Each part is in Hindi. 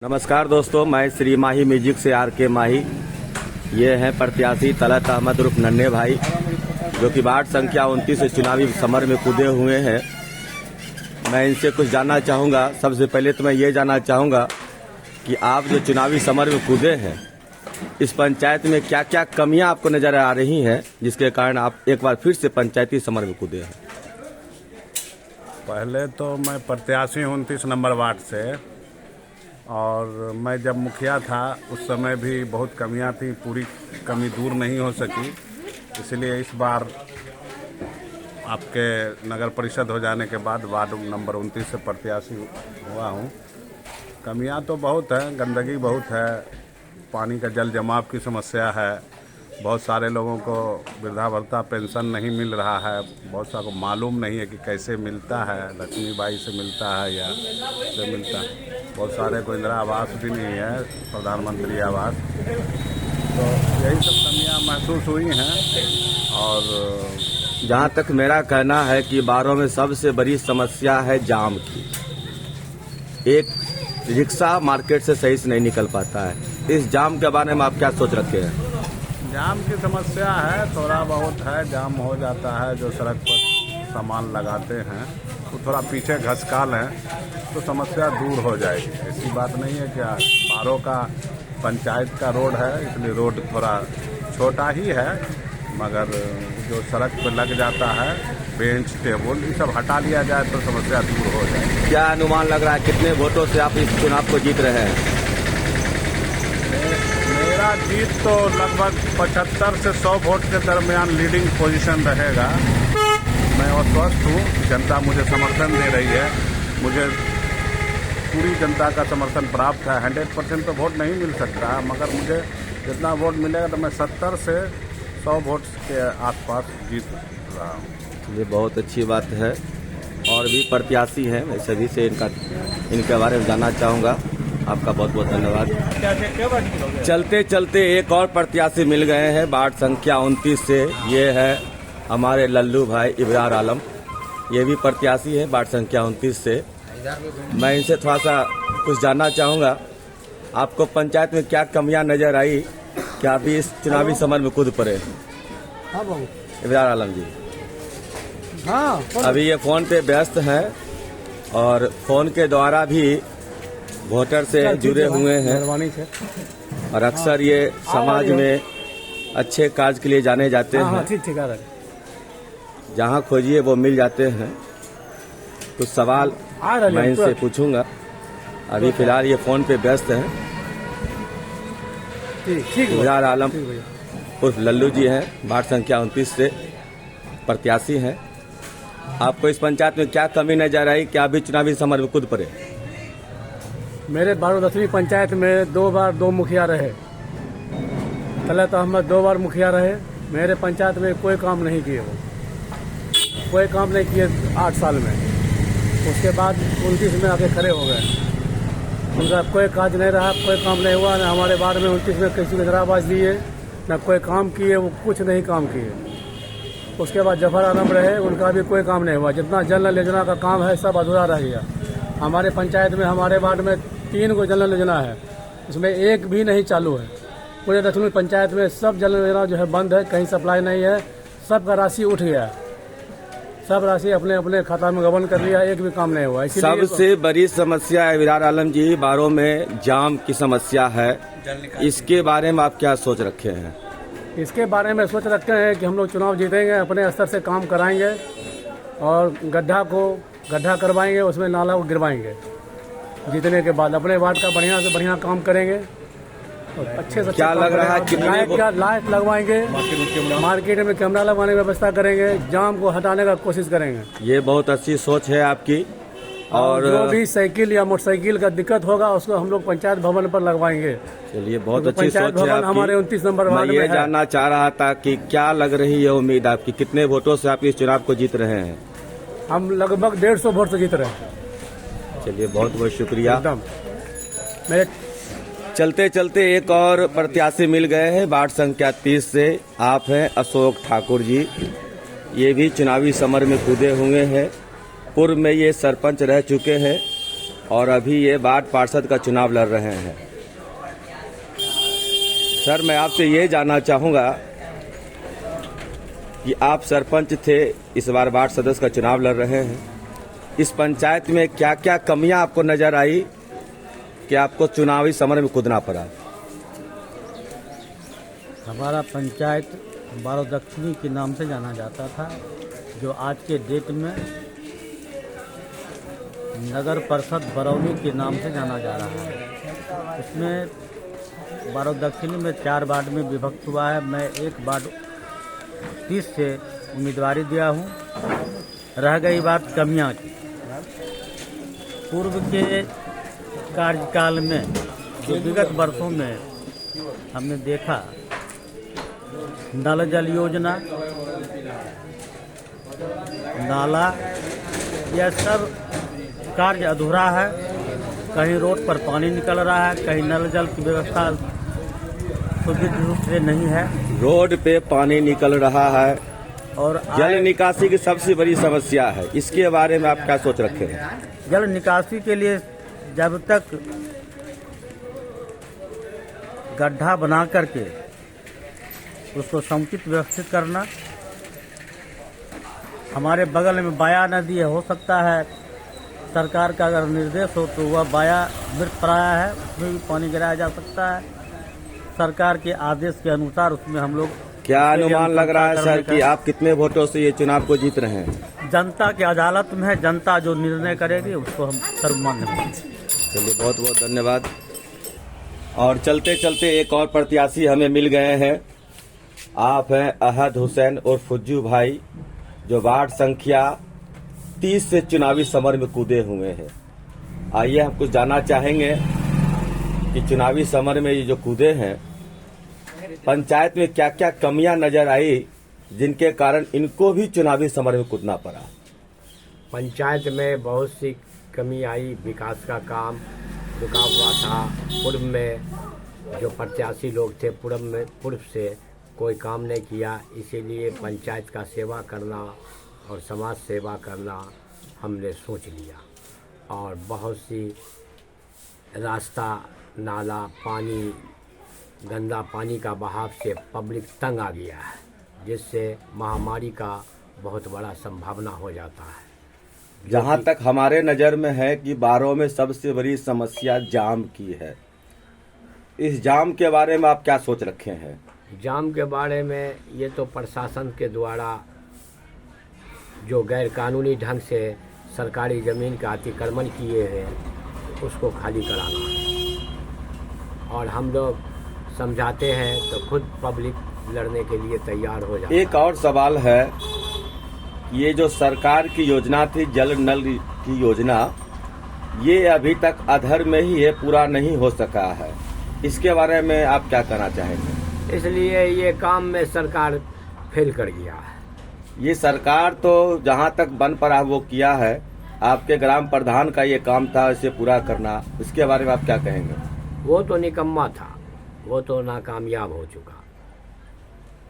नमस्कार दोस्तों, मैं श्री माही म्यूजिक से आर.के. माही। ये हैं प्रत्याशी तलत अहमद उर्फ नन्हे भाई, जो कि वार्ड संख्या 29 से चुनावी समर में कूदे हुए हैं। मैं इनसे कुछ जानना चाहूँगा। सबसे पहले तो मैं ये जानना चाहूँगा कि आप जो चुनावी समर में कूदे हैं, इस पंचायत में क्या क्या कमियां आपको नजर आ रही हैं, जिसके कारण आप एक बार फिर से पंचायती समर में कूदे हैं। पहले तो मैं प्रत्याशी हूँ 29 नंबर वार्ड से, और मैं जब मुखिया था उस समय भी बहुत कमियां थी, पूरी कमी दूर नहीं हो सकी। इसलिए इस बार आपके नगर परिषद हो जाने के बाद वार्ड नंबर 29 से प्रत्याशी हुआ हूँ। कमियां तो बहुत हैं, गंदगी बहुत है, पानी का जल जमाव की समस्या है, बहुत सारे लोगों को वृद्धा भत्ता पेंशन नहीं मिल रहा है, बहुत सारे को मालूम नहीं है कि कैसे मिलता है, लक्ष्मीबाई से मिलता है या से मिलता है। बहुत सारे को इंदिरा आवास भी नहीं है, प्रधानमंत्री आवास। तो यही सब कमियां महसूस हुई हैं। और जहाँ तक मेरा कहना है कि बारों में सबसे बड़ी समस्या है जाम की। एक रिक्शा मार्केट से सही से नहीं निकल पाता है। इस जाम के बारे में आप क्या सोच रखे हैं? जाम की समस्या है, थोड़ा बहुत है, जाम हो जाता है। जो सड़क पर सामान लगाते हैं तो थोड़ा पीछे घसकाल है तो समस्या दूर हो जाएगी। ऐसी बात नहीं है कि बारों का पंचायत का रोड है, इसलिए रोड थोड़ा छोटा ही है, मगर जो सड़क पर लग जाता है बेंच टेबल ये सब हटा लिया जाए तो समस्या दूर हो जाएगी। क्या अनुमान लग रहा है कितने वोटों से आप इस चुनाव को जीत रहे हैं? मेरा जीत तो लगभग 75 से 100 वोट के दरमियान लीडिंग पोजीशन रहेगा। मैं आश्वस्त हूँ, जनता मुझे समर्थन दे रही है, मुझे पूरी जनता का समर्थन प्राप्त है। 100% तो वोट नहीं मिल सकता, मगर मुझे जितना वोट मिलेगा तो मैं 70 से 100 वोट के आसपास जीत रहा हूँ। ये बहुत अच्छी बात है। और भी प्रत्याशी हैं, मैं सभी से इनके बारे में जानना चाहूँगा। आपका बहुत बहुत धन्यवाद। चलते चलते एक और प्रत्याशी मिल गए हैं वार्ड संख्या 29 से। ये है हमारे लल्लू भाई इब्रार आलम, ये भी प्रत्याशी है वार्ड संख्या 29 से। मैं इनसे थोड़ा सा कुछ जानना चाहूँगा। आपको पंचायत में क्या कमियां नजर आई, क्या अभी इस चुनावी समर में कूद पड़े? हाँ बाबू। इब्रार आलम जी, हाँ अभी ये फोन पे व्यस्त हैं और फोन के द्वारा भी वोटर से जुड़े हुए हैं, और अक्सर ये समाज में अच्छे कार्य के लिए जाने जाते हैं। ठीक है, जहाँ खोजिए वो मिल जाते हैं। कुछ सवाल मैं इनसे पूछूंगा। अभी फिलहाल ये फोन पे व्यस्त हैं। इब्रार आलम उर्फ लल्लू जी हैं, वार्ड संख्या 29 से प्रत्याशी हैं। आपको इस पंचायत में क्या कमी नजर आई, क्या अभी चुनावी समर में कूद पड़े? मेरे 12वीं पंचायत में 2 बार 2 मुखिया रहे। तलत अहमद 2 बार मुखिया रहे। मेरे पंचायत में कोई काम नहीं किए, वो कोई काम नहीं किए 8 साल में। उसके बाद 29 में आके खड़े हो गए। उनका कोई काज नहीं रहा, कोई काम नहीं हुआ। न हमारे वार्ड में 29 में किसी को इंदिरावास दिए, न कोई काम किए, वो कुछ नहीं काम किए। उसके बाद जफर आलम रहे, उनका भी कोई काम नहीं हुआ। जितना जल योजना का काम है सब अधूरा रह गया। हमारे पंचायत में, हमारे वार्ड में 3 को जल योजना है, उसमें एक भी नहीं चालू है। पूरे दक्षिणी पंचायत में सब जल योजना जो है बंद है, कहीं सप्लाई नहीं है, सबका राशि उठ गया, सब राशि अपने अपने खाता में गबन कर लिया, एक भी काम नहीं हुआ। सबसे बड़ी समस्या है इब्रार आलम जी, बारों में जाम की समस्या है। इसके बारे में आप क्या सोच रखे हैं? इसके बारे में सोच रखते हैं कि हम लोग चुनाव जीतेंगे, अपने स्तर से काम कराएंगे और गड्ढा करवाएंगे, उसमें नाला को गिरवाएंगे। जीतने के बाद अपने वार्ड का बढ़िया से बढ़िया काम करेंगे और अच्छे से क्या लग रहा है कितने लाइट लगवाएंगे, मार्केट में कैमरा लगवाने की व्यवस्था करेंगे, जाम को हटाने का कोशिश करेंगे। ये बहुत अच्छी सोच है आपकी। और जो भी साइकिल या मोटरसाइकिल का दिक्कत होगा उसको हम लोग पंचायत भवन पर लगवाएंगे। चलिए, बहुत अच्छी सोच है आपकी। हमारे 29 नंबर वार्ड में मैं ये जानना चाह रहा था कि क्या लग रही है उम्मीद आपकी, कितने वोटों से आप इस चुनाव को जीत रहे हैं? हम लगभग 150 वोट से जीत रहे हैं। चलिए, बहुत बहुत शुक्रिया। एकदम। मेरे चलते चलते एक और प्रत्याशी मिल गए हैं वार्ड संख्या 30 से। आप हैं अशोक ठाकुर जी, ये भी चुनावी समर में कूदे हुए हैं। पूर्व में ये सरपंच रह चुके हैं और अभी ये वार्ड पार्षद का चुनाव लड़ रहे हैं। सर, मैं आपसे ये जानना चाहूँगा कि आप सरपंच थे, इस बार वार्ड सदस्य का चुनाव लड़ रहे हैं। इस पंचायत में क्या क्या कमियां आपको नजर आई कि आपको चुनावी समर में कूदना पड़ा? हमारा पंचायत बारो दक्षिणी के नाम से जाना जाता था, जो आज के डेट में नगर परिषद बरौनी के नाम से जाना जा रहा है। इसमें बारो दक्षिणी में 4 वार्ड में विभक्त हुआ है। मैं एक वार्ड 30 से उम्मीदवारी दिया हूँ। रह गई बात कमियाँ की, पूर्व के कार्यकाल में जो विगत वर्षों में हमने देखा, नल जल योजना, नाला, यह सब कार्य अधूरा है। कहीं रोड पर पानी निकल रहा है, कहीं नल जल की व्यवस्था सुदृढ़ रूप से नहीं है। रोड पे पानी निकल रहा है और जल निकासी की सबसे बड़ी समस्या है, इसके बारे में आप क्या सोच रखे हैं? जल निकासी के लिए जब तक गड्ढा बना करके उसको समुचित व्यवस्थित करना, हमारे बगल में बाया नदी है, हो सकता है सरकार का अगर निर्देश हो तो वह बाया मृत प्राय है, उसमें भी पानी गिराया जा सकता है। सरकार के आदेश के अनुसार उसमें हम लोग क्या अनुमान लग रहा है सर कि आप कितने वोटों से ये चुनाव को जीत रहे हैं? जनता की अदालत में है, जनता जो निर्णय करेगी उसको हम सर्वमान्य मानेंगे। चलिए, बहुत बहुत धन्यवाद। और चलते चलते एक और प्रत्याशी हमें मिल गए हैं। आप हैं अहद हुसैन और फुज्जू भाई, जो वार्ड संख्या 30 से चुनावी समर में कूदे हुए हैं। आइए हम कुछ जानना चाहेंगे कि चुनावी समर में ये जो कूदे हैं, पंचायत में क्या क्या कमियां नजर आई जिनके कारण इनको भी चुनावी समर में कूदना पड़ा। पंचायत में बहुत सी कमी आई। विकास का काम रुका हुआ था। पूर्व में जो प्रत्याशी लोग थे, पूर्व से कोई काम नहीं किया, इसीलिए पंचायत का सेवा करना और समाज सेवा करना हमने सोच लिया। और बहुत सी रास्ता, नाला, पानी, गंदा पानी का बहाव से पब्लिक तंग आ गया है, जिससे महामारी का बहुत बड़ा संभावना हो जाता है। जहां तक हमारे नज़र में है कि बारों में सबसे बड़ी समस्या जाम की है। इस जाम के बारे में आप क्या सोच रखे हैं? जाम के बारे में ये तो प्रशासन के द्वारा जो गैर कानूनी ढंग से सरकारी ज़मीन का अतिक्रमण किए हैं, उसको खाली कराना है। और हम लोग समझाते हैं तो खुद पब्लिक लड़ने के लिए तैयार हो जाती है। एक और सवाल है, ये जो सरकार की योजना थी, जल नल की योजना, ये अभी तक अधर में ही है, पूरा नहीं हो सका है। इसके बारे में आप क्या कहना चाहेंगे? इसलिए ये काम में सरकार फेल कर गया है। ये सरकार तो जहां तक बन पड़ा वो किया है, आपके ग्राम प्रधान का ये काम था इसे पूरा करना, इसके बारे में आप क्या कहेंगे? वो तो निकम्मा था, वो तो नाकामयाब हो चुका।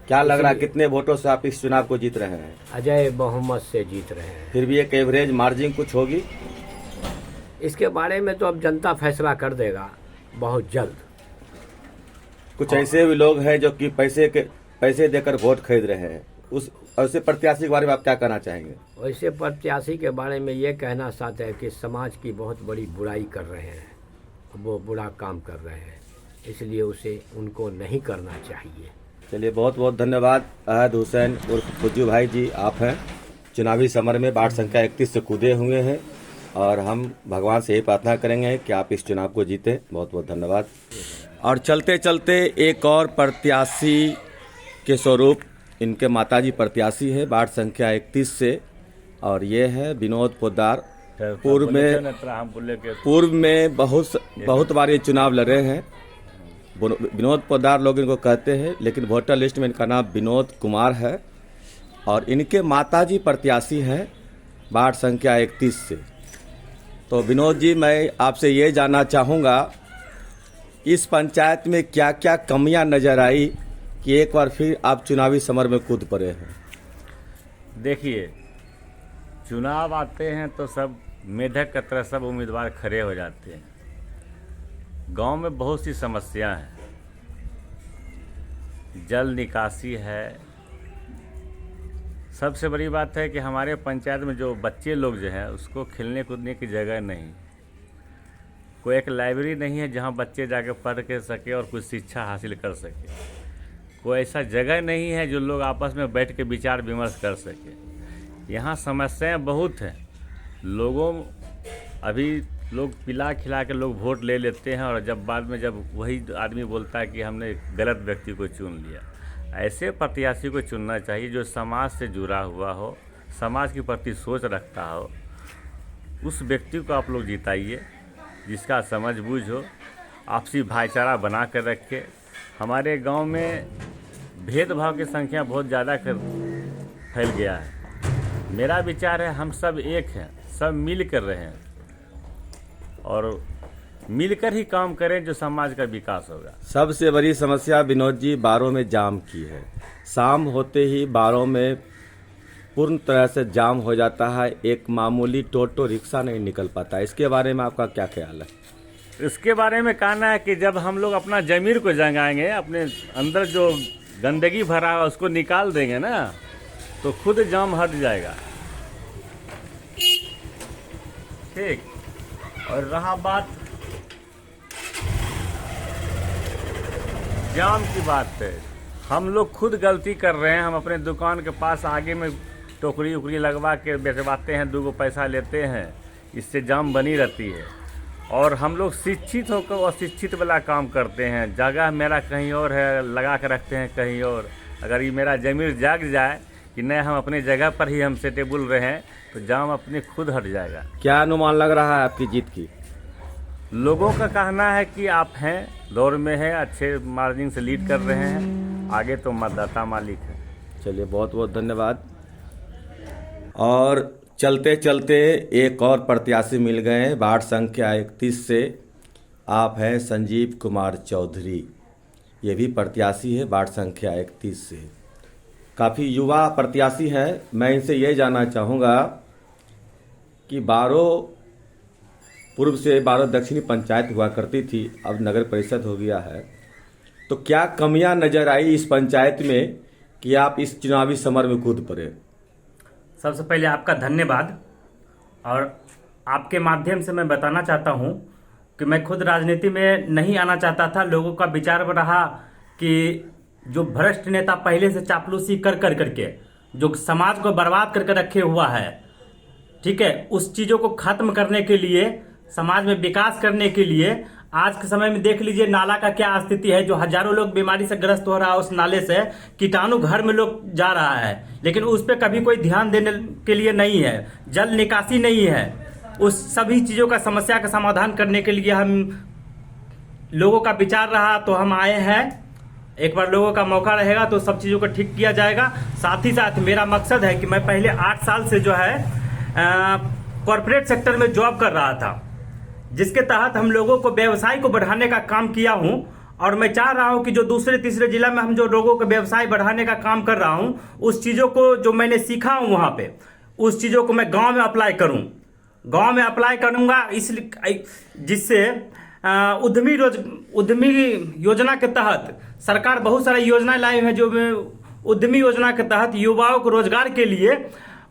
क्या लग रहा है कितने वोटों से आप इस चुनाव को जीत रहे हैं? अजय बहुमत से जीत रहे हैं। फिर भी एक एवरेज मार्जिन कुछ होगी? इसके बारे में तो अब जनता फैसला कर देगा बहुत जल्द। कुछ ऐसे भी लोग हैं जो कि पैसे देकर वोट खरीद रहे हैं, उस ऐसे प्रत्याशी के बारे में आप क्या कहना चाहेंगे? वैसे प्रत्याशी के बारे में ये कहना चाहते हैं कि समाज की बहुत बड़ी बुराई कर रहे हैं, वो बुरा काम कर रहे हैं, इसलिए उसे उनको नहीं करना चाहिए। चलिए, बहुत बहुत धन्यवाद। अहद हुसैन और फुज्जू भाई जी, आप हैं चुनावी समर में वार्ड संख्या 31 से कूदे हुए हैं, और हम भगवान से यही प्रार्थना करेंगे कि आप इस चुनाव को जीते। बहुत बहुत धन्यवाद। और चलते चलते एक और प्रत्याशी के स्वरूप, इनके माताजी प्रत्याशी है वार्ड संख्या 31 से, और ये है विनोद पोद्दार। पूर्व में बहुत बार ये चुनाव लड़े हैं। विनोद पोद्दार लोग इनको कहते हैं, लेकिन वोटर लिस्ट में इनका नाम विनोद कुमार है, और इनके माताजी प्रत्याशी हैं वार्ड संख्या 31 से। तो विनोद जी, मैं आपसे ये जानना चाहूँगा, इस पंचायत में क्या क्या कमियां नजर आई कि एक बार फिर आप चुनावी समर में कूद पड़े हैं? देखिए, चुनाव आते हैं तो सब मेढक की तरह सब उम्मीदवार खड़े हो जाते हैं। गांव में बहुत सी समस्या हैं, जल निकासी है। सबसे बड़ी बात है कि हमारे पंचायत में जो बच्चे लोग जो हैं उसको खेलने कूदने की जगह नहीं, कोई एक लाइब्रेरी नहीं है जहां बच्चे जाकर पढ़ के सके और कुछ शिक्षा हासिल कर सके, कोई ऐसा जगह नहीं है जो लोग आपस में बैठ के विचार विमर्श कर सके। यहाँ समस्याएं बहुत हैं। अभी लोग पिला खिला के लोग वोट ले लेते हैं और जब बाद में जब वही आदमी बोलता है कि हमने गलत व्यक्ति को चुन लिया। ऐसे प्रत्याशी को चुनना चाहिए जो समाज से जुड़ा हुआ हो, समाज के प्रति सोच रखता हो। उस व्यक्ति को आप लोग जिताइए जिसका समझ बूझ हो, आपसी भाईचारा बना कर रखे। हमारे गांव में भेदभाव की संख्या बहुत ज़्यादा फैल गया है। मेरा विचार है हम सब एक हैं, सब मिल कर रहें और मिलकर ही काम करें जो समाज का विकास होगा। सबसे बड़ी समस्या विनोद जी बारों में जाम की है। शाम होते ही बारों में पूर्ण तरह से जाम हो जाता है, एक मामूली टोटो रिक्शा नहीं निकल पाता। इसके बारे में आपका क्या ख्याल है? इसके बारे में कहना है कि जब हम लोग अपना जमीर को जगाएंगे, अपने अंदर जो गंदगी भरा है उसको निकाल देंगे ना, तो खुद जाम हट जाएगा। ठीक। और रहा बात जाम की बात है, हम लोग खुद गलती कर रहे हैं। हम अपने दुकान के पास आगे में टोकरी उकरी लगवा के बेचवाते हैं, 2 पैसा लेते हैं, इससे जाम बनी रहती है। और हम लोग शिक्षित होकर अशिक्षित वाला काम करते हैं। जगह मेरा कहीं और है, लगा के रखते हैं कहीं और। अगर ये मेरा ज़मीर जाग जाए कि नहीं हम अपनी जगह पर ही हम सेटेबल रहें तो जाम अपने खुद हट जाएगा। क्या अनुमान लग रहा है आपकी जीत की? लोगों का कहना है कि आप हैं, दौर में हैं, अच्छे मार्जिन से लीड कर रहे हैं, आगे तो मतदाता मालिक है। चलिए बहुत बहुत धन्यवाद। और चलते चलते एक और प्रत्याशी मिल गए हैं वार्ड संख्या 31 से। आप हैं संजीव कुमार चौधरी, ये भी प्रत्याशी है वार्ड संख्या 31 से। काफ़ी युवा प्रत्याशी हैं। मैं इनसे ये जानना चाहूँगा कि बारो पूर्व से बारो दक्षिणी पंचायत हुआ करती थी, अब नगर परिषद हो गया है, तो क्या कमियां नजर आई इस पंचायत में कि आप इस चुनावी समर में कूद पड़े? सबसे पहले आपका धन्यवाद। और आपके माध्यम से मैं बताना चाहता हूं कि मैं खुद राजनीति में नहीं आना चाहता था। लोगों का विचार रहा कि जो भ्रष्ट नेता पहले से चापलूसी कर करके जो समाज को बर्बाद करके रखे हुआ है, ठीक है, उस चीज़ों को खत्म करने के लिए, समाज में विकास करने के लिए आज के समय में देख लीजिए नाला का क्या स्थिति है। जो हजारों लोग बीमारी से ग्रस्त हो रहा है उस नाले से, कीटाणु घर में लोग जा रहा है, लेकिन उस पर कभी कोई ध्यान देने के लिए नहीं है। जल निकासी नहीं है। उस सभी चीज़ों का समस्या का समाधान करने के लिए हम लोगों का विचार रहा तो हम आए हैं। एक बार लोगों का मौका रहेगा तो सब चीज़ों को ठीक किया जाएगा। साथ ही साथ मेरा मकसद है कि मैं पहले 8 साल से जो है कॉरपोरेट सेक्टर में जॉब कर रहा था, जिसके तहत हम लोगों को व्यवसाय को बढ़ाने का काम किया हूं। और मैं चाह रहा हूं कि जो दूसरे तीसरे जिला में हम जो लोगों को व्यवसाय बढ़ाने का काम कर रहा हूं, उस चीज़ों को जो मैंने सीखा हूं वहां पे, उस चीज़ों को मैं गांव में अप्लाई करूं। गांव में अप्लाई करूंगा इसलिए जिससे उद्यमी योजना के तहत सरकार बहुत सारी योजनाएं लाई है। जो उद्यमी योजना के तहत युवाओं को रोजगार के लिए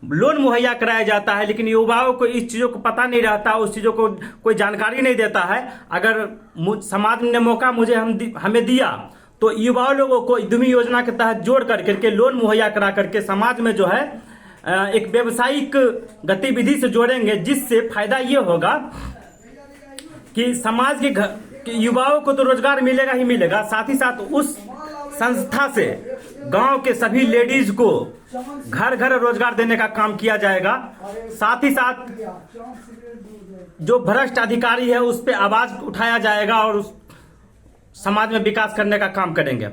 लोन मुहैया कराया जाता है, लेकिन युवाओं को इस चीज़ों को पता नहीं रहता, उस चीज़ों को कोई जानकारी नहीं देता है। अगर समाज ने मौका हमें दिया तो युवाओं लोगों को उद्यमी योजना के तहत जोड़ करके लोन मुहैया करा करके समाज में जो है एक व्यावसायिक गतिविधि से जोड़ेंगे, जिससे फायदा ये होगा कि समाज के युवाओं को तो रोजगार मिलेगा ही मिलेगा, साथ ही साथ उस संस्था से गांव के सभी लेडीज को घर घर रोजगार देने का काम किया जाएगा। साथ ही साथ जो भ्रष्ट अधिकारी है उस पर आवाज उठाया जाएगा और उस समाज में विकास करने का काम करेंगे।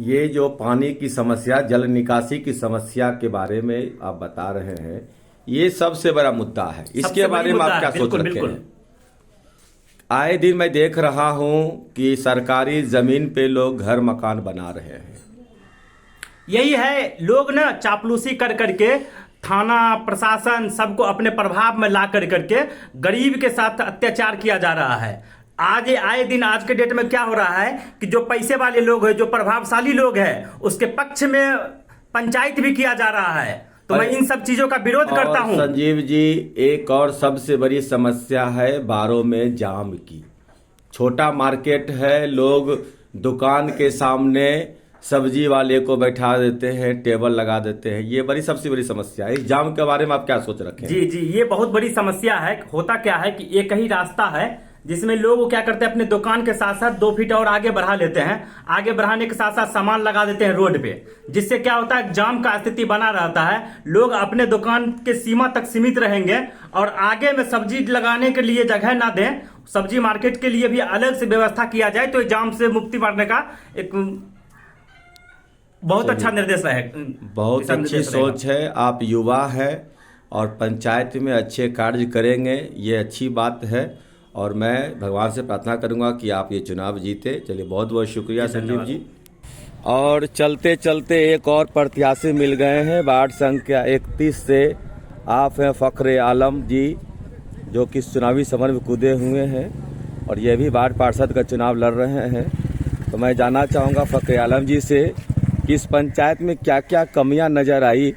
ये जो पानी की समस्या, जल निकासी की समस्या के बारे में आप बता रहे हैं, ये सबसे बड़ा मुद्दा है। इसके बारे में आप क्या सोच रखे हैं? आए दिन मैं देख रहा हूं कि सरकारी जमीन पे लोग घर मकान बना रहे हैं। यही है, लोग ना चापलूसी कर करके थाना प्रशासन सबको अपने प्रभाव में ला करके गरीब के साथ अत्याचार किया जा रहा है। आज आए दिन आज के डेट में क्या हो रहा है कि जो पैसे वाले लोग हैं, जो प्रभावशाली लोग हैं, उसके पक्ष में पंचायत भी किया जा रहा है। तो मैं इन सब चीजों का विरोध करता हूं। संजीव जी, एक और सबसे बड़ी समस्या है बारों में जाम की। छोटा मार्केट है, लोग दुकान के सामने सब्जी वाले को बैठा देते हैं, टेबल लगा देते हैं। ये बड़ी सबसे बड़ी समस्या है। इस जाम के बारे में आप क्या सोच रखे हैं? जी जी, ये बहुत बड़ी समस्या है। होता क्या है कि एक ही रास्ता है जिसमें लोग क्या करते हैं, अपने दुकान के साथ साथ 2 फीट और आगे बढ़ा लेते हैं। आगे बढ़ाने के साथ साथ सामान लगा देते हैं रोड पे, जिससे क्या होता है, जाम का स्थिति बना रहता है। लोग अपने दुकान के सीमा तक सीमित रहेंगे और आगे में सब्जी लगाने के लिए जगह ना दें, सब्जी मार्केट के लिए भी अलग से व्यवस्था किया जाए, तो जाम से मुक्ति पाने का एक बहुत अच्छा निर्देश है। बहुत अच्छी सोच है। आप युवा है और पंचायत में अच्छे कार्य करेंगे, ये अच्छी बात है। और मैं भगवान से प्रार्थना करूंगा कि आप ये चुनाव जीते। चलिए, बहुत बहुत शुक्रिया संजीव जी। और चलते चलते एक और प्रत्याशी मिल गए हैं। वार्ड संख्या 31 से आप हैं फखरे आलम जी, जो कि चुनावी समर में कूदे हुए हैं और ये भी वार्ड पार्षद का चुनाव लड़ रहे हैं। तो मैं जानना चाहूँगा फखरे आलम जी से कि इस पंचायत में क्या क्या कमियां नज़र आई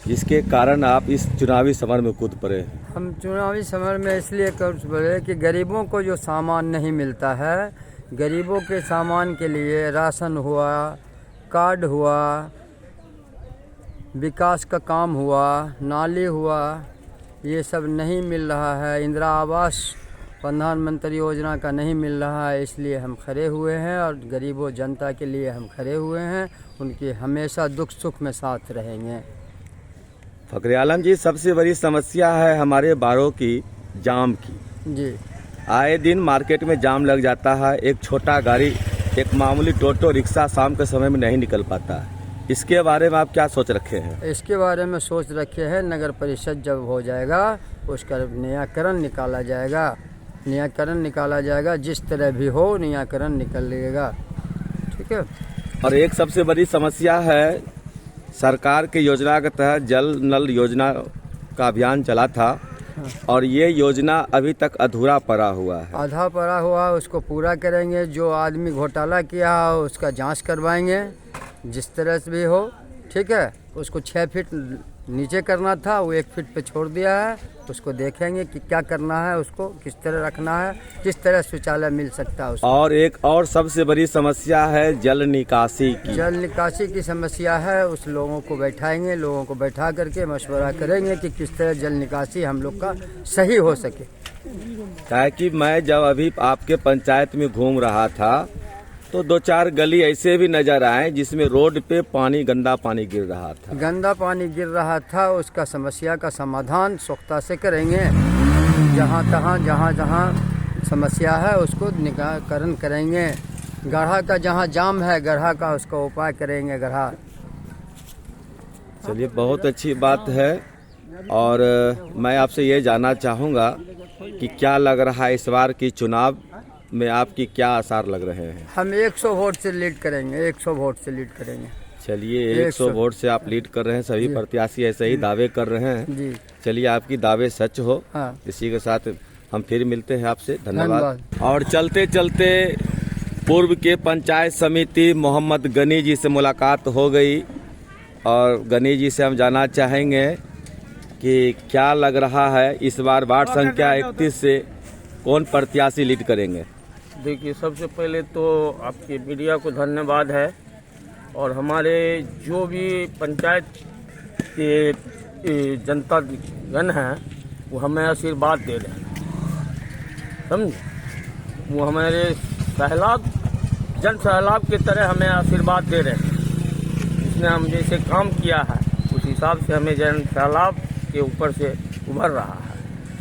जिसके कारण आप इस चुनावी समर में कूद पड़े? हम चुनावी समर में इसलिए कूद पड़े कि गरीबों को जो सामान नहीं मिलता है, गरीबों के सामान के लिए राशन हुआ, कार्ड हुआ, विकास का काम हुआ, नाली हुआ, ये सब नहीं मिल रहा है। इंदिरा आवास प्रधानमंत्री योजना का नहीं मिल रहा है, इसलिए हम खड़े हुए हैं और गरीबों जनता के लिए हम खड़े हुए हैं। उनकी हमेशा दुख सुख में साथ रहेंगे। फखरे आलम जी, सबसे बड़ी समस्या है हमारे बारों की जाम की। जी, आए दिन मार्केट में जाम लग जाता है। एक छोटा गाड़ी, एक मामूली टोटो रिक्शा शाम के समय में नहीं निकल पाता है। इसके बारे में आप क्या सोच रखे हैं? इसके बारे में सोच रखे हैं, नगर परिषद जब हो जाएगा उसका निराकरण निकाला जाएगा। निराकरण निकाला जाएगा, जिस तरह भी हो निराकरण निकलेगा। ठीक है। और एक सबसे बड़ी समस्या है, सरकार की योजना के तहत जल नल योजना का अभियान चला था और ये योजना अभी तक अधूरा पड़ा हुआ है। आधा पड़ा हुआ, उसको पूरा करेंगे। जो आदमी घोटाला किया हो उसका जांच करवाएंगे, जिस तरह से भी हो। ठीक है। उसको 6 फीट नीचे करना था, वो 1 फीट पे छोड़ दिया है। उसको देखेंगे कि क्या करना है, उसको किस तरह रखना है, किस तरह शौचालय मिल सकता है उसको। और एक और सबसे बड़ी समस्या है जल निकासी की। जल निकासी की समस्या है, उस लोगों को बैठाएंगे, लोगों को बैठा करके मशवरा करेंगे कि किस तरह जल निकासी हम लोग का सही हो सके। क्या है कि मैं जब अभी आपके पंचायत में घूम रहा था तो 2-4 गली ऐसे भी नजर आए जिसमें रोड पे पानी, गंदा पानी गिर रहा था। गंदा पानी गिर रहा था, उसका समस्या का समाधान सख्ता से करेंगे। जहाँ जहाँ समस्या है उसको निराकरण करेंगे। गड्ढा का जहाँ जाम है, गड्ढा का उसका उपाय करेंगे। गड्ढा। चलिए, बहुत अच्छी बात है। और मैं आपसे ये जानना चाहूँगा कि क्या लग रहा है इस बार की चुनाव में आपकी क्या आसार लग रहे हैं? हम 100 वोट से लीड करेंगे। 100 वोट से लीड करेंगे। चलिए, 100 वोट से आप लीड कर रहे हैं। सभी प्रत्याशी ऐसे ही दावे कर रहे हैं जी। चलिए, आपकी दावे सच हो। हाँ। इसी के साथ हम फिर मिलते हैं आपसे। धन्यवाद। और चलते चलते पूर्व के पंचायत समिति मोहम्मद गनी जी से मुलाकात हो गई और गनी जी से हम जानना चाहेंगे कि क्या लग रहा है इस बार वार्ड संख्या 31 से कौन प्रत्याशी लीड करेंगे? देखिए, सबसे पहले तो आपके मीडिया को धन्यवाद है और हमारे जो भी पंचायत के जनता गण हैं वो हमें आशीर्वाद दे रहे हैं, समझे। वो हमारे सैलाब, जन सैलाब की तरह हमें आशीर्वाद दे रहे हैं। जिसने हम जैसे काम किया है उस हिसाब से हमें जन सैलाब के ऊपर से उभर रहा है।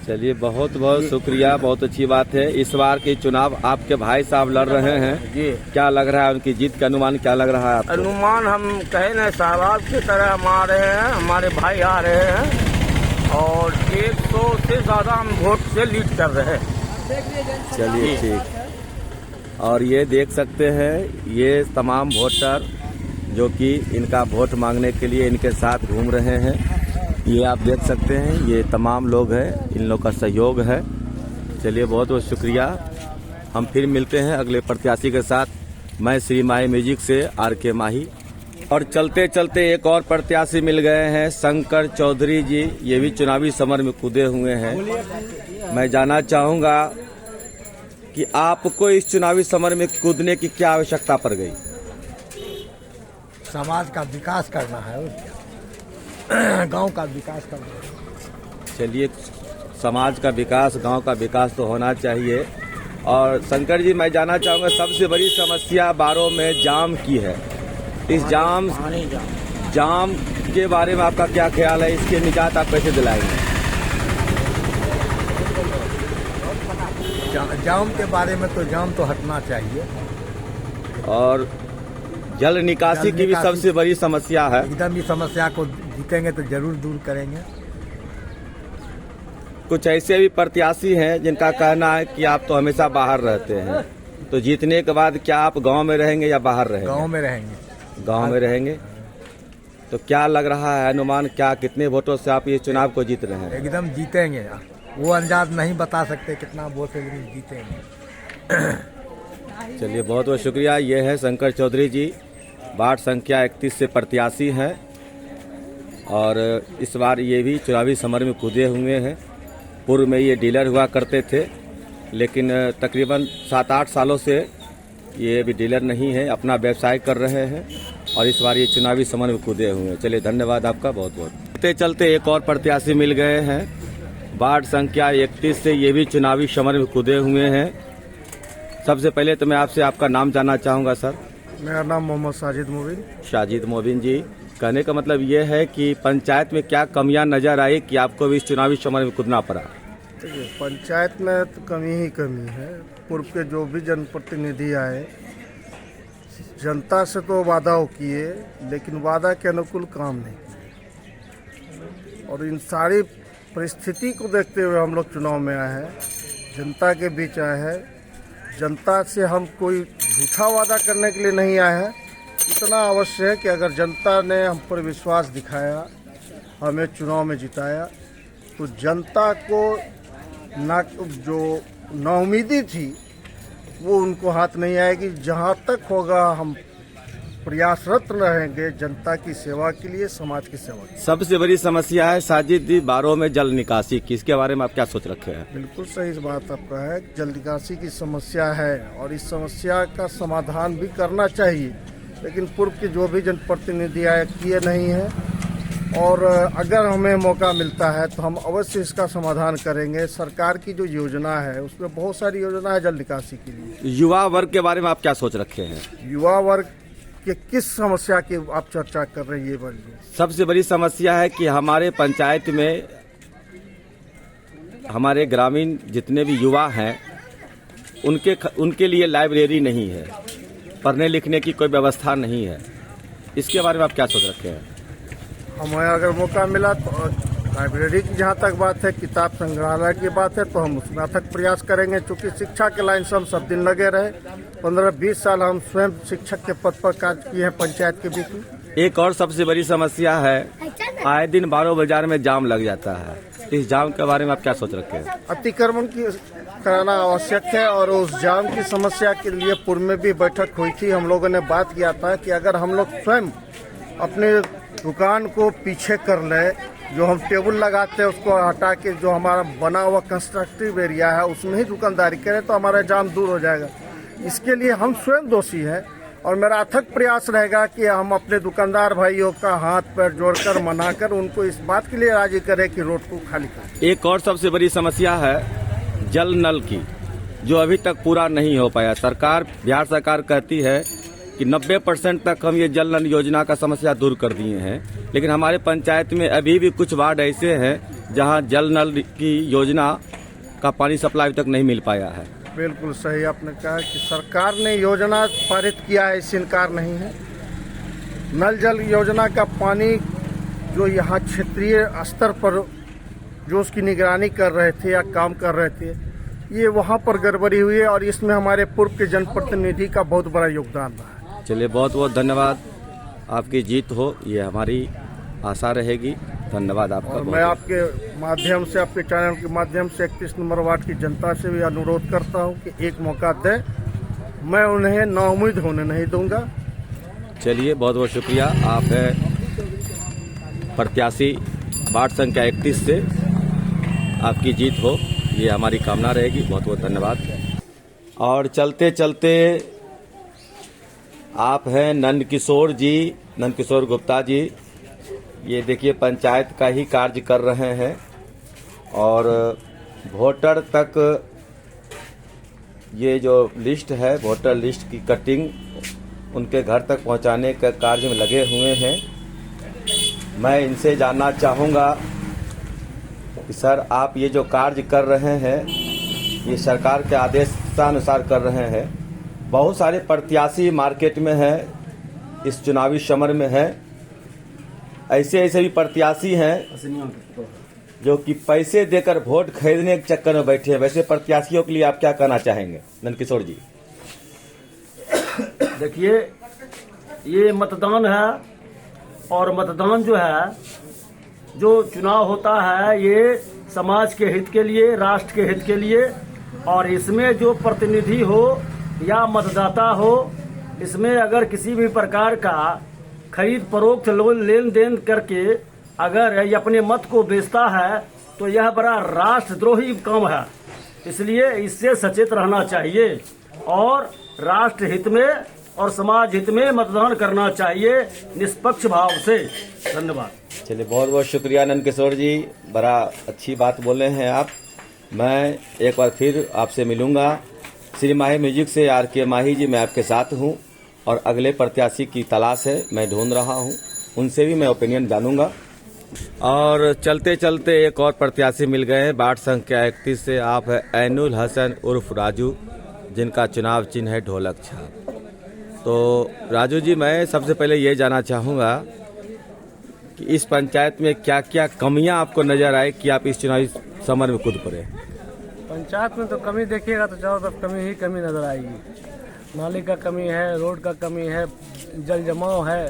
चलिए, बहुत बहुत शुक्रिया। बहुत अच्छी बात है। इस बार के चुनाव आपके भाई साहब लड़ रहे हैं जी। क्या लग रहा है उनकी जीत का अनुमान क्या लग रहा है आपको? अनुमान हम कहे न, सैलाब की तरह हम आ रहे हैं, हमारे भाई आ रहे हैं और 100 से ज़्यादा हम वोट से लीड कर रहे हैं। चलिए, ठीक। और ये देख सकते हैं, ये तमाम वोटर जो कि इनका वोट मांगने के लिए इनके साथ घूम रहे हैं। ये आप देख सकते हैं, ये तमाम लोग हैं, इन लोग का सहयोग है। चलिए बहुत बहुत शुक्रिया। हम फिर मिलते हैं अगले प्रत्याशी के साथ। मैं श्री माही म्यूजिक से RK माही। और चलते चलते एक और प्रत्याशी मिल गए हैं, शंकर चौधरी जी। ये भी चुनावी समर में कूदे हुए हैं। मैं जानना चाहूँगा कि आपको इस चुनावी समर में कूदने की क्या आवश्यकता पड़ गई? समाज का विकास करना है, गांव का विकास करना है। चलिए, समाज का विकास, गांव का विकास तो होना चाहिए। और शंकर जी, मैं जानना चाहूँगा, सबसे बड़ी समस्या बारों में जाम की है। इस जाम के बारे में आपका क्या ख्याल है? इसके निजात आप कैसे दिलाएंगे? जाम के बारे में तो जाम तो हटना चाहिए। और जल निकासी की भी सबसे बड़ी समस्या है। एकदम ही समस्या को जीतेंगे तो जरूर दूर करेंगे। कुछ ऐसे भी प्रत्याशी हैं जिनका कहना है कि आप तो हमेशा बाहर रहते हैं, तो जीतने के बाद क्या आप गांव में रहेंगे या बाहर रहेंगे? गांव में रहेंगे। गांव में रहेंगे। तो क्या लग रहा है अनुमान, क्या कितने वोटों से आप ये चुनाव को जीत रहे हैं? एकदम जीतेंगे। वो अंदाज नहीं बता सकते कितना वोट से, लेकिन जीतेंगे। चलिए बहुत बहुत शुक्रिया। ये है शंकर चौधरी जी, वार्ड संख्या 31 से प्रत्याशी हैं और इस बार ये भी चुनावी समर में कूदे हुए हैं। पूर्व में ये डीलर हुआ करते थे, लेकिन तकरीबन 7-8 सालों से ये भी डीलर नहीं है, अपना व्यवसाय कर रहे हैं और इस बार ये चुनावी समर में कूदे हुए हैं। चलिए धन्यवाद आपका बहुत बहुत। चलते चलते एक और प्रत्याशी मिल गए हैं, वार्ड संख्या 31 से, ये भी चुनावी समर में कूदे हुए हैं। सबसे पहले तो मैं आपसे आपका नाम जानना चाहूँगा सर। मेरा नाम मोहम्मद साजिद मोबिन। साजिद मोबिन जी, कहने का मतलब ये है कि पंचायत में क्या कमियां नजर आई कि आपको भी इस चुनावी समर में कूदना पड़ा? देखिए, पंचायत में तो कमी ही कमी है। पूर्व के जो भी जनप्रतिनिधि आए, जनता से तो वादा किए, लेकिन वादा के अनुकूल काम नहीं किए। और इन सारी परिस्थिति को देखते हुए हम लोग चुनाव में आए हैं, जनता के बीच आए हैं। जनता से हम कोई झूठा वादा करने के लिए नहीं आए हैं। इतना अवश्य है कि अगर जनता ने हम पर विश्वास दिखाया, हमें चुनाव में जिताया, तो जनता को ना जो नाउमीदी थी वो उनको हाथ नहीं आएगी। जहाँ तक होगा हम प्रयासरत रहेंगे जनता की सेवा के लिए, समाज की सेवा के लिए। सबसे बड़ी समस्या है साजिद जी, बारों में जल निकासी की, इसके बारे में आप क्या सोच रखे हैं? बिल्कुल सही बात आपका है, जल निकासी की समस्या है और इस समस्या का समाधान भी करना चाहिए, लेकिन पूर्व के जो भी जनप्रतिनिधि आए किए नहीं है। और अगर हमें मौका मिलता है तो हम अवश्य इसका समाधान करेंगे। सरकार की जो योजना है उसमें बहुत सारी योजना है जल निकासी के लिए। युवा वर्ग के बारे में आप क्या सोच रखे हैं? युवा वर्ग के किस समस्या की आप चर्चा कर रहे हैं, ये बोलिए। सबसे बड़ी समस्या है कि हमारे पंचायत में हमारे ग्रामीण जितने भी युवा हैं उनके लिए लाइब्रेरी नहीं है, पढ़ने लिखने की कोई व्यवस्था नहीं है। इसके बारे में आप क्या सोच रखे हैं? हमें अगर मौका मिला तो लाइब्रेरी की जहाँ तक बात है, किताब संग्रहालय की बात है, तो हम उसमें अथक प्रयास करेंगे। चूँकि शिक्षा के लाइन से हम सब दिन लगे रहे, 15-20 साल हम स्वयं शिक्षक के पद पर कार्य किए हैं पंचायत के बीच में। एक और सबसे बड़ी समस्या है, आए दिन बारो बाजार में जाम लग जाता है। इस जाम के बारे में आप क्या सोच रखे हैं? अतिक्रमण की कराना आवश्यक है और उस जाम की समस्या के लिए पूर्व में भी बैठक हुई थी। हम लोगों ने बात किया था कि अगर हम लोग स्वयं अपने दुकान को पीछे कर ले, जो हम टेबल लगाते हैं उसको हटा के जो हमारा बना हुआ कंस्ट्रक्टिव एरिया है उसमें ही दुकानदारी करें तो हमारा जाम दूर हो जाएगा। इसके लिए हम स्वयं दोषी हैं और मेरा अथक प्रयास रहेगा कि हम अपने दुकानदार भाइयों का हाथ पैर जोड़कर मनाकर उनको इस बात के लिए राजी करें कि रोड को खाली करें। एक और सबसे बड़ी समस्या है जल नल की, जो अभी तक पूरा नहीं हो पाया। बिहार सरकार कहती है कि 90% तक हम ये जल नल योजना का समस्या दूर कर दिए हैं, लेकिन हमारे पंचायत में अभी भी कुछ वार्ड ऐसे हैं जहां जल नल की योजना का पानी सप्लाई तक नहीं मिल पाया है। बिल्कुल सही आपने कहा कि सरकार ने योजना पारित किया है, इससे इनकार नहीं है। नल जल योजना का पानी जो यहाँ क्षेत्रीय स्तर पर जो उसकी निगरानी कर रहे थे या काम कर रहे थे, ये वहाँ पर गड़बड़ी हुई है और इसमें हमारे पूर्व के जनप्रतिनिधि का बहुत बड़ा योगदान रहा है। चलिए बहुत बहुत धन्यवाद, आपकी जीत हो ये हमारी आशा रहेगी। धन्यवाद आपका। और बहुत मैं बहुत। आपके माध्यम से, आपके चैनल के माध्यम से 31 नंबर वार्ड की जनता से भी अनुरोध करता हूं कि एक मौका दें। मैं उन्हें नाउम्मीद होने नहीं दूंगा। चलिए, बहुत बहुत शुक्रिया। आप है प्रत्याशी वार्ड संख्या 31 से, आपकी जीत हो, ये हमारी कामना रहेगी। बहुत बहुत धन्यवाद। और चलते चलते आप हैं नंदकिशोर जी, नंदकिशोर गुप्ता जी। ये देखिए पंचायत का ही कार्य कर रहे हैं और वोटर तक ये जो लिस्ट है, वोटर लिस्ट की कटिंग उनके घर तक पहुंचाने के कार्य में लगे हुए हैं। मैं इनसे जानना चाहूँगा कि सर, आप ये जो कार्य कर रहे हैं ये सरकार के आदेशानुसार कर रहे हैं। बहुत सारे प्रत्याशी मार्केट में हैं, इस चुनावी समर में हैं। ऐसे ऐसे भी प्रत्याशी हैं जो कि पैसे देकर वोट खरीदने के चक्कर में बैठे हैं। वैसे प्रत्याशियों के लिए आप क्या कहना चाहेंगे नंदकिशोर जी? देखिए, ये मतदान है और मतदान जो है, जो चुनाव होता है, ये समाज के हित के लिए, राष्ट्र के हित के लिए, और इसमें जो प्रतिनिधि हो या मतदाता हो, इसमें अगर किसी भी प्रकार का खरीद फरोख्त लेन देन करके अगर ये अपने मत को बेचता है तो यह बड़ा राष्ट्रद्रोही काम है। इसलिए इससे सचेत रहना चाहिए और राष्ट्र हित में और समाज हित में मतदान करना चाहिए निष्पक्ष भाव से। धन्यवाद। चलिए, बहुत बहुत शुक्रिया नंदकिशोर जी, बड़ा अच्छी बात बोले हैं आप। मैं एक बार फिर आपसे मिलूंगा। श्री माही म्यूजिक से RK माही जी, मैं आपके साथ हूं और अगले प्रत्याशी की तलाश है, मैं ढूंढ रहा हूं, उनसे भी मैं ओपिनियन जानूंगा। और चलते चलते एक और प्रत्याशी मिल गए हैं वार्ड संख्या 31 से। आप है ऐनुल हसन उर्फ राजू, जिनका चुनाव चिन्ह है ढोलक छाप। तो राजू जी, मैं सबसे पहले ये जानना चाहूँगा कि इस पंचायत में क्या क्या कमियां आपको नजर आए कि आप इस चुनावी समर में कूद पड़े? पंचायत में तो कमी देखिएगा तो चारों तरफ कमी ही कमी नजर आएगी। नाली का कमी है, रोड का कमी है, जल जमाव है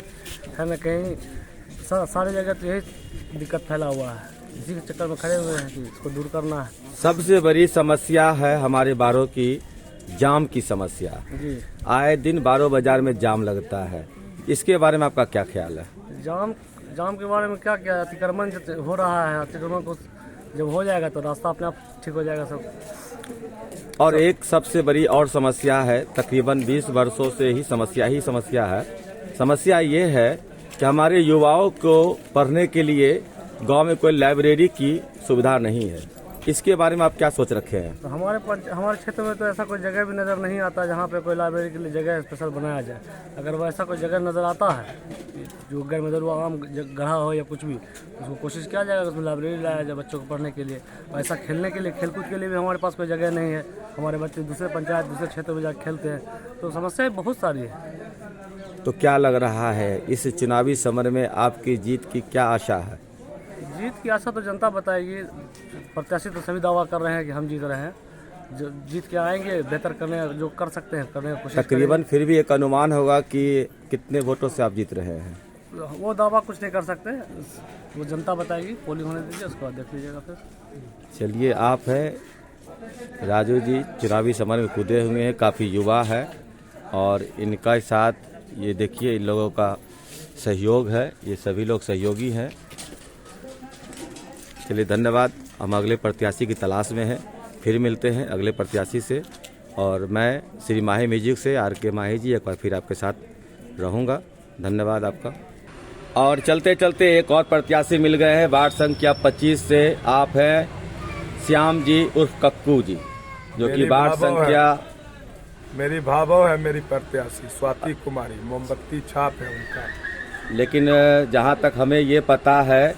ना, कहीं सारी जगह तो यही दिक्कत फैला हुआ है। इसी के चक्कर में खड़े हुए हैं कि इसको दूर करना है। सबसे बड़ी समस्या है हमारे बारों की जाम की समस्या जी। आए दिन बारों बाजार में जाम लगता है, इसके बारे में आपका क्या ख्याल है? जाम के बारे में क्या अतिक्रमण हो रहा है, अतिक्रमण को जब हो जाएगा तो रास्ता अपने आप ठीक हो जाएगा सब। और एक सबसे बड़ी और समस्या है, तकरीबन 20 वर्षों से ही समस्या है। समस्या ये है कि हमारे युवाओं को पढ़ने के लिए गांव में कोई लाइब्रेरी की सुविधा नहीं है। इसके बारे में आप क्या सोच रखे हैं? तो हमारे क्षेत्र में तो ऐसा कोई जगह भी नज़र नहीं आता जहाँ पे कोई लाइब्रेरी के लिए जगह स्पेशल बनाया जाए। अगर वैसा कोई जगह नज़र आता है जो घर में जरूर आम गढ़ा हो या कुछ भी, उसको कोशिश किया जाएगा उसमें लाइब्रेरी लाया जाए बच्चों को पढ़ने के लिए। ऐसा खेलने के लिए, खेलकूद के लिए भी हमारे पास कोई जगह नहीं है। हमारे बच्चे दूसरे पंचायत, दूसरे क्षेत्र में जाकर खेलते हैं, तो समस्याएं बहुत सारी है। तो क्या लग रहा है इस चुनावी समर में आपकी जीत की क्या आशा है? जीत की आशा तो जनता बताएगी। प्रत्याशी तो सभी दावा कर रहे हैं कि हम जीत रहे हैं, जो जीत के आएंगे बेहतर करने जो कर सकते हैं करने की कोशिश तकरीबन फिर भी एक अनुमान होगा कि कितने वोटों से आप जीत रहे हैं? वो दावा कुछ नहीं कर सकते, वो जनता बताएगी। पोलिंग होने दीजिए, उसके बाद देख लीजिएगा फिर। चलिए, आप हैं राजू जी, चुनावी समर में कूदे हुए हैं, काफ़ी युवा है और इनका साथ ये देखिए इन लोगों का सहयोग है, ये सभी लोग सहयोगी हैं। चलिए, धन्यवाद। हम अगले प्रत्याशी की तलाश में हैं, फिर मिलते हैं अगले प्रत्याशी से। और मैं श्री माही म्यूजिक से RK माही जी एक बार फिर आपके साथ रहूँगा। धन्यवाद आपका। और चलते चलते एक और प्रत्याशी मिल गए हैं वार्ड संख्या 25 से। आप हैं श्याम जी उर्फ कक्कू जी, जो कि वार्ड संख्या मेरी भावो है, मेरी प्रत्याशी स्वाति कुमारी, मोमबत्ती छाप है उनका। लेकिन जहां तक हमें ये पता है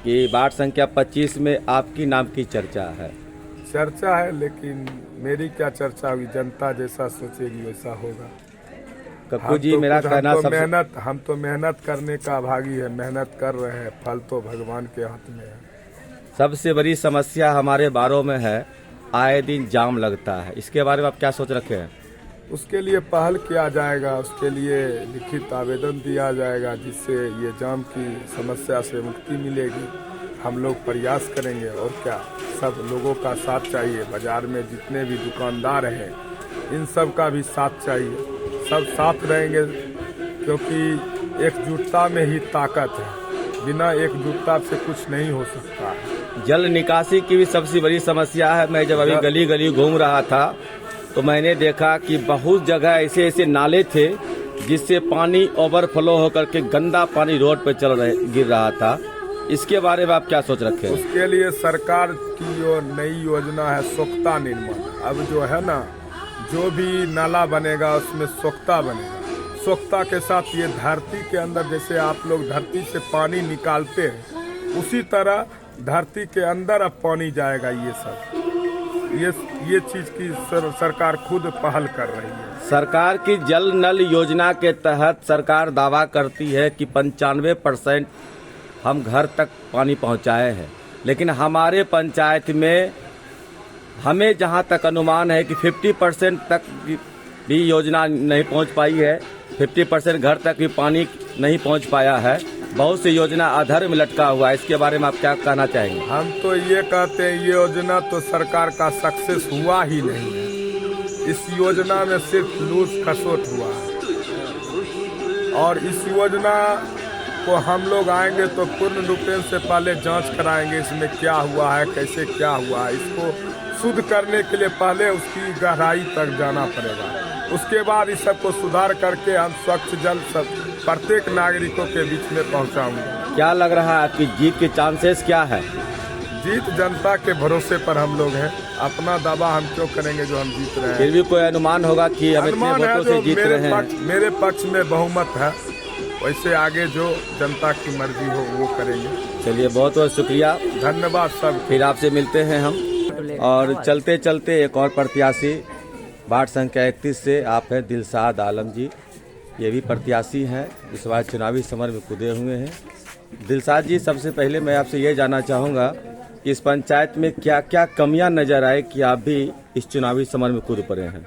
कि वार्ड संख्या 25 में आपकी नाम की चर्चा है। चर्चा है, लेकिन मेरी क्या चर्चा हुई, जनता जैसा सोचेगी वैसा होगा। कक्कू जी, मेरा कहना हम तो मेहनत करने का भागी है, मेहनत कर रहे हैं, फल तो भगवान के हाथ में है। सबसे बड़ी समस्या हमारे बारों में है, आए दिन जाम लगता है, इसके बारे में आप क्या सोच रखे हैं? उसके लिए पहल किया जाएगा, उसके लिए लिखित आवेदन दिया जाएगा, जिससे ये जाम की समस्या से मुक्ति मिलेगी। हम लोग प्रयास करेंगे और क्या, सब लोगों का साथ चाहिए। बाजार में जितने भी दुकानदार हैं इन सब का भी साथ चाहिए, सब साथ रहेंगे, क्योंकि एकजुटता में ही ताकत है, बिना एकजुटता से कुछ नहीं हो सकता है। जल निकासी की भी सबसे बड़ी समस्या है। मैं जब अभी गली गली घूम रहा था तो मैंने देखा कि बहुत जगह ऐसे ऐसे नाले थे जिससे पानी ओवरफ्लो होकर के गंदा पानी रोड पे गिर रहा था। इसके बारे में आप क्या सोच रखे हैं? उसके लिए सरकार की जो नई योजना है स्वच्छता निर्माण, अब जो है ना, जो भी नाला बनेगा उसमें स्वच्छता बनेगा। स्वच्छता के साथ ये धरती के अंदर, जैसे आप लोग धरती से पानी निकालते हैं, उसी तरह धरती के अंदर अब पानी जाएगा। ये सब ये चीज की सरकार खुद पहल कर रही है। सरकार की जल नल योजना के तहत सरकार दावा करती है कि 95% हम घर तक पानी पहुंचाए हैं, लेकिन हमारे पंचायत में हमें जहां तक अनुमान है कि 50% तक भी योजना नहीं पहुंच पाई है। 50% घर तक भी पानी नहीं पहुंच पाया है। बहुत सी योजना अधर में लटका हुआ है। इसके बारे में आप क्या कहना चाहेंगे? हम तो ये कहते हैं, ये योजना तो सरकार का सक्सेस हुआ ही नहीं है। इस योजना में सिर्फ लूट खसोट हुआ है, और इस योजना को हम लोग आएंगे तो पूर्ण रूपेण से पहले जांच कराएंगे, इसमें क्या हुआ है, कैसे क्या हुआ है। इसको शुद्ध करने के लिए पहले उसकी गहराई तक जाना पड़ेगा। उसके बाद इस सबको सुधार करके हम स्वच्छ जल सब प्रत्येक नागरिकों के बीच में पहुंचाऊंगे। क्या लग रहा है आपकी जीत के चांसेस क्या है? जीत जनता के भरोसे पर हम लोग हैं। अपना दावा हम क्यों करेंगे जो हम जीत रहे हैं। फिर भी कोई अनुमान होगा कि हम इतने वोटों से जीत रहे हैं? मेरे पक्ष में बहुमत है, वैसे आगे जो जनता की मर्जी हो वो करेंगे। चलिए, बहुत बहुत शुक्रिया, धन्यवाद सब। फिर आपसे मिलते हैं हम। और चलते चलते एक और प्रत्याशी वार्ड संख्या 31 से आप हैं दिलशाद आलम जी। ये भी प्रत्याशी हैं, इस बार चुनावी समर में कूदे हुए हैं। दिलशाद जी, सबसे पहले मैं आपसे ये जानना चाहूँगा कि इस पंचायत में क्या क्या कमियां नजर आए कि आप भी इस चुनावी समर में कूद पड़े हैं?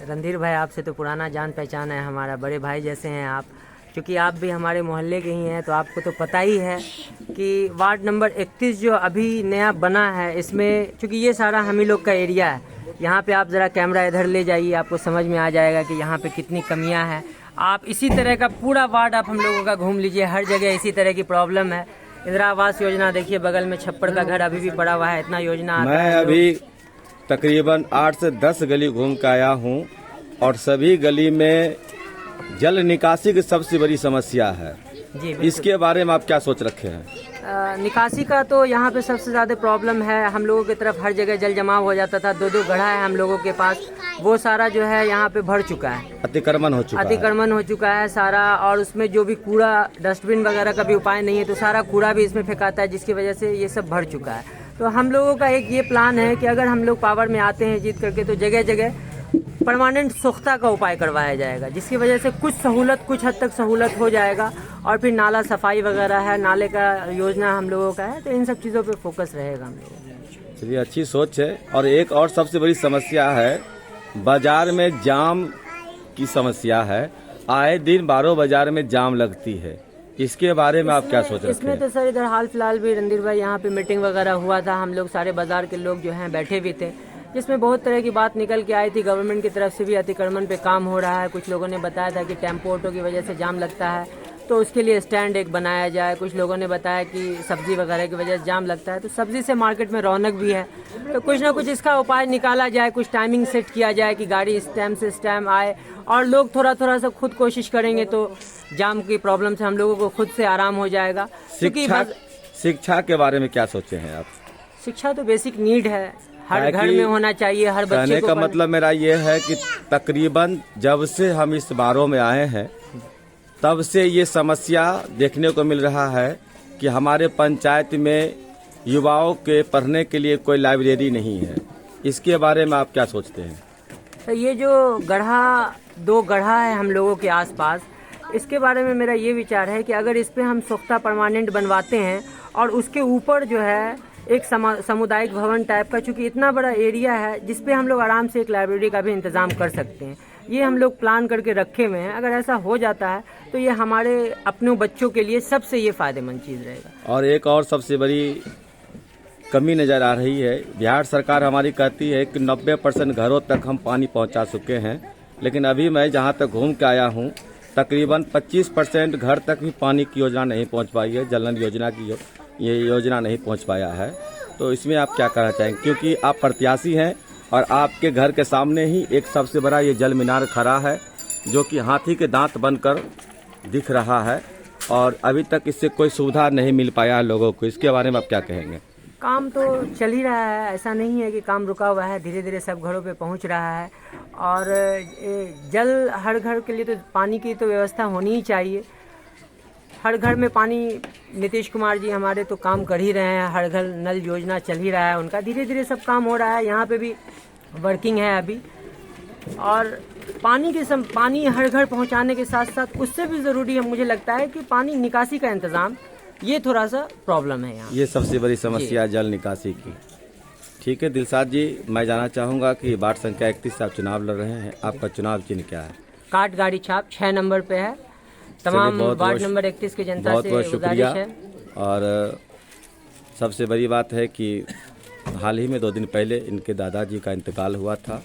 रणधीर भाई, आपसे तो पुराना जान पहचान है, हमारा बड़े भाई जैसे हैं आप। क्योंकि आप भी हमारे मोहल्ले के ही हैं, तो आपको तो पता ही है कि वार्ड नंबर 31 जो अभी नया बना है, इसमें चूँकि ये सारा हम ही लोग का एरिया है। यहाँ पे आप ज़रा कैमरा इधर ले जाइए, आपको समझ में आ जाएगा कि यहाँ पे कितनी कमियाँ हैं। आप इसी तरह का पूरा वार्ड आप हम लोगों का घूम लीजिए, हर जगह इसी तरह की प्रॉब्लम है। इंदिरा आवास योजना देखिए, बगल में छप्पड़ का घर अभी भी पड़ा हुआ है, इतना योजना आता है। मैं अभी तकरीबन 8 से 10 गली घूम के आया हूँ और सभी गली में जल निकासी की सबसे बड़ी समस्या है जी। इसके बारे में आप क्या सोच रखे हैं? निकासी का तो यहाँ पे सबसे ज़्यादा प्रॉब्लम है। हम लोगों की तरफ हर जगह जल जमाव हो जाता था, 2-2 गड्ढा है हम लोगों के पास, वो सारा जो है यहाँ पे भर चुका है, अतिक्रमण हो चुका है सारा। और उसमें जो भी कूड़ा, डस्टबिन वगैरह का भी उपाय नहीं है, तो सारा कूड़ा भी इसमें फेंकाता है, जिसकी वजह से ये सब भर चुका है। तो हम लोगों का एक ये प्लान है कि अगर हम लोग पावर में आते हैं जीत करके, तो जगह जगह परमानेंट स्वच्छता का उपाय करवाया जाएगा, जिसकी वजह से कुछ हद तक सहूलत हो जाएगा। और फिर नाला सफाई वगैरह है, नाले का योजना हम लोगों का है, तो इन सब चीज़ों पे फोकस रहेगा हम लोगों। चलिए, अच्छी सोच है। और एक और सबसे बड़ी समस्या है, बाजार में जाम की समस्या है। आए दिन 12 बाजार में जाम लगती है, इसके बारे में आप क्या सोच रहे हैं? इसमें तो सर इधर हाल फिलहाल भी रणधीर भाई यहाँ पे मीटिंग वगैरह हुआ था, हम लोग सारे बाजार के लोग जो हैं बैठे भी थे, जिसमें बहुत तरह की बात निकल के आई थी। गवर्नमेंट की तरफ से भी अतिक्रमण पे काम हो रहा है। कुछ लोगों ने बताया था कि टेम्पो ऑटो की वजह से जाम लगता है, तो उसके लिए स्टैंड एक बनाया जाए। कुछ लोगों ने बताया कि सब्जी वगैरह की वजह से जाम लगता है, तो सब्जी से मार्केट में रौनक भी है, तो कुछ ना कुछ इसका उपाय निकाला जाए, कुछ टाइमिंग सेट किया जाए कि गाड़ी इस टाइम से इस टाइम आए, और लोग थोड़ा थोड़ा सा खुद कोशिश करेंगे तो जाम की प्रॉब्लम से हम लोगों को खुद से आराम हो जाएगा। शिक्षा के बारे में क्या सोचे हैं आप? शिक्षा तो बेसिक नीड है, हर घर में होना चाहिए, हर बच्चे कहने को। का मतलब मेरा ये है कि तकरीबन जब से हम इस बारों में आए हैं तब से ये समस्या देखने को मिल रहा है कि हमारे पंचायत में युवाओं के पढ़ने के लिए कोई लाइब्रेरी नहीं है। इसके बारे में आप क्या सोचते हैं? तो ये जो 2 गड्ढा है हम लोगों के आसपास, इसके बारे में मेरा ये विचार है कि अगर इस पे हम स्वच्छता परमानेंट बनवाते हैं और उसके ऊपर जो है एक सामुदायिक भवन टाइप का, चूँकि इतना बड़ा एरिया है जिस पे हम लोग आराम से एक लाइब्रेरी का भी इंतज़ाम कर सकते हैं। ये हम लोग प्लान करके रखे हुए हैं। अगर ऐसा हो जाता है तो ये हमारे अपने बच्चों के लिए सबसे ये फ़ायदेमंद चीज़ रहेगा। और एक और सबसे बड़ी कमी नज़र आ रही है, बिहार सरकार हमारी कहती है कि 90% घरों तक हम पानी पहुंचा चुके हैं, लेकिन अभी मैं जहां तक घूम के आया हूं तकरीबन 25% घर तक भी पानी की योजना नहीं पहुंच पाई है। जल नल योजना की ये योजना नहीं पहुंच पाया है। तो इसमें आप क्या कहना चाहेंगे, क्योंकि आप प्रत्याशी हैं और आपके घर के सामने ही एक सबसे बड़ा ये जल मीनार खड़ा है जो कि हाथी के दांत बनकर दिख रहा है और अभी तक इससे कोई सुविधा नहीं मिल पाया है लोगों को। इसके बारे में आप क्या कहेंगे? काम तो चल ही रहा है, ऐसा नहीं है कि काम रुका हुआ है, धीरे धीरे सब घरों पे पहुंच रहा है। और जल हर घर के लिए तो पानी की तो व्यवस्था होनी ही चाहिए। हर घर में पानी, नीतीश कुमार जी हमारे तो काम कर ही रहे हैं, हर घर नल योजना चल ही रहा है उनका, धीरे धीरे सब काम हो रहा है। यहाँ पे भी वर्किंग है अभी। और पानी हर घर पहुँचाने के साथ साथ उससे भी ज़रूरी है, मुझे लगता है कि पानी निकासी का इंतज़ाम, ये थोड़ा सा प्रॉब्लम है यहाँ। ये सबसे बड़ी समस्या है जल निकासी की। ठीक है दिलशाद जी, मैं जानना चाहूँगा कि वार्ड संख्या 31 से आप चुनाव लड़ रहे हैं, आपका चुनाव चिन्ह क्या है? काट गाड़ी छाप 6 नंबर पे है। तमाम वार्ड नंबर 31 की जनता बहुत से बहुत शुक्रिया। गुजारिश है। और सबसे बड़ी बात है कि हाल ही में 2 दिन पहले इनके दादाजी का इंतकाल हुआ था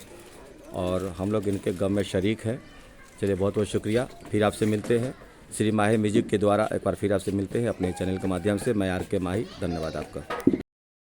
और हम लोग इनके गम में शरीक हैं। चलिए बहुत बहुत शुक्रिया। फिर आपसे मिलते हैं श्री माही म्यूजिक के द्वारा, एक बार फिर आपसे मिलते हैं अपने चैनल के माध्यम से। मैं RK माही, धन्यवाद आपका।